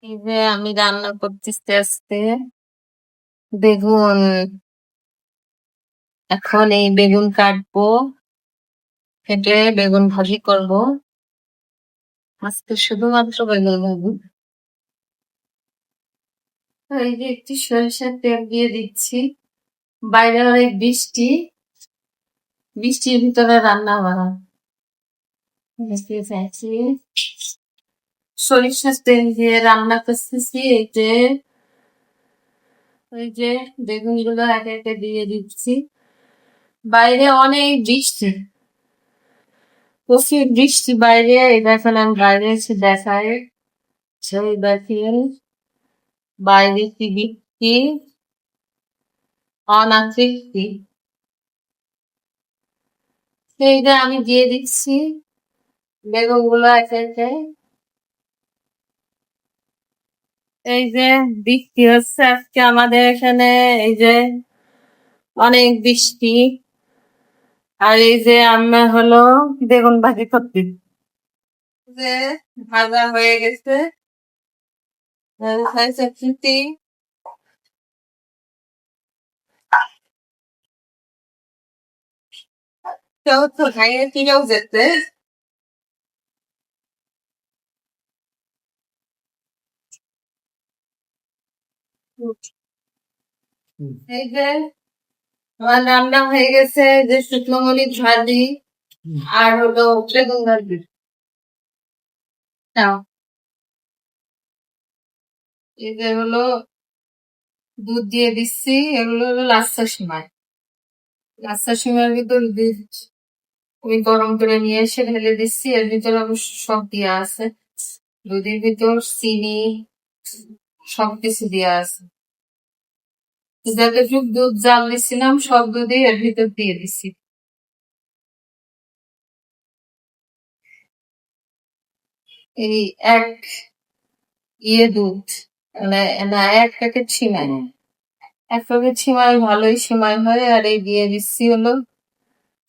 এই যে আমি রান্না করতেছি আজকে বেগুন। এখন এই বেগুন কাটবো, কেটে বেগুন ভাজি করব। আজকে শুধুমাত্র বেগুন ভাজি। এই যে একটু সরিষার তেল দিয়ে দিচ্ছি। বাইরে অনেক বৃষ্টি, বৃষ্টির ভিতরে রান্না করা। সরিষার তেল দিয়ে রান্না করতেছি। এই যে বেগুন গুলো একে একে দিয়ে দিচ্ছি। বাইরে অনেক বৃষ্টি, প্রচুর বৃষ্টি বাইরে। এই দেখেন আমি বাইরে এসে দেখাই, ছবি দেখেন বাইরে কি বৃষ্টি, অনাবৃষ্টি। সেইটা আমি দিয়ে দিচ্ছি বেগুন গুলো একে একে। এই যে বৃষ্টি হচ্ছে আজকে আমাদের এখানে, এই যে অনেক বৃষ্টি। আর এই যে আমরা হলো বেগুন ভাজি করতে, যে ভাজা হয়ে গেছে। কেউ তো খাইয়ে কিনেও যেতে। এই যে আমার রান্না হয়ে গেছে, যে শুকনো মরিচ ভাজি আর হলো বেগুন ভাজি। নাও, এই যে হলো দুধ দিয়ে দিচ্ছি। এগুলো হলো লাচ্ছার সময়, লাচ্ছার সময়ের ভিতর দুধ আমি গরম করে নিয়ে এসে ঢেলে দিচ্ছি। এর ভিতরে অবশ্য সব দেওয়া আছে, দুধের ভিতর চিনি সবকিছু দেওয়া আছে। যতটুক দুধ জাল দিচ্ছিলাম সব দুধই এর ভিতর দিয়ে দিচ্ছি। এই এক দুধ, মানে না, এক প্যাকেট সিমাই, এক প্যাকেট সিমাই ভালোই সিমাই হয়। আর এই দিয়ে দিচ্ছি হলো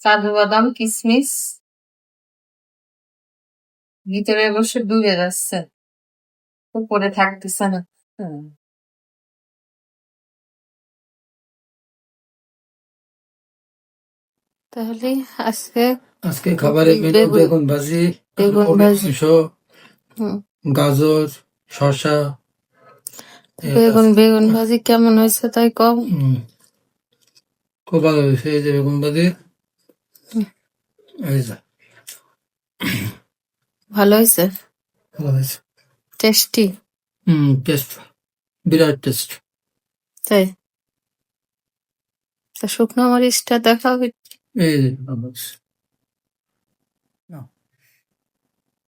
কাজু বাদাম কিশমিশ, ভিতরে অবশ্য ডুবে যাচ্ছে, উপরে থাকতেছে না। তাহলে আজকে খাবারে মেনু বেগুন ভাজি, গাজর, শসা। বেগুন ভাজি কেমন হয়েছে তাই কম। খুব ভালো হয়েছে। এই যে বেগুন ভাজি, এই যে ভালো হয়েছে, ভালো হয়েছে, টেস্টি। টেস্ট, বিরাট টেস্ট। তাই তা শুকনো মরিচটা দেখাও। এই যে ভালো হয়েছে।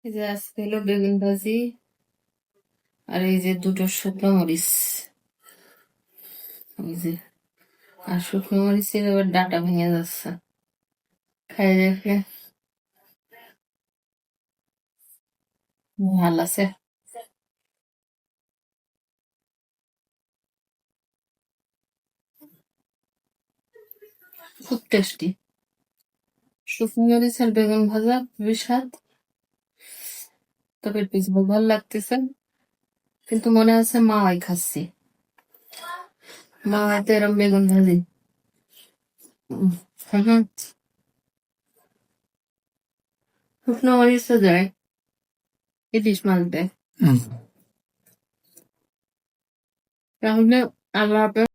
এই যে আজকে হলো বেগুন ভাজি, আর এই যে দুটো শুকনো মরিচ, এই যে। আর শুকনো মরিচের আবার ডাটা ভেঙে যাচ্ছে, খাই দেখে ভাল আছে। খুব টেস্টি, শুকনো মরিচ আর বেগুন ভাজা খুবই স্বাদ। তবে পিস ভালো লাগতেছে, কিন্তু মনে হচ্ছে মাওয়াই খাচ্ছি, মাওয়াইতে এরম বেগুন ভাজি। শুকনো মরিচ তো যায়, ইলিশ মাছ দেয়। তাহলে আল্লাহ হাফেজ।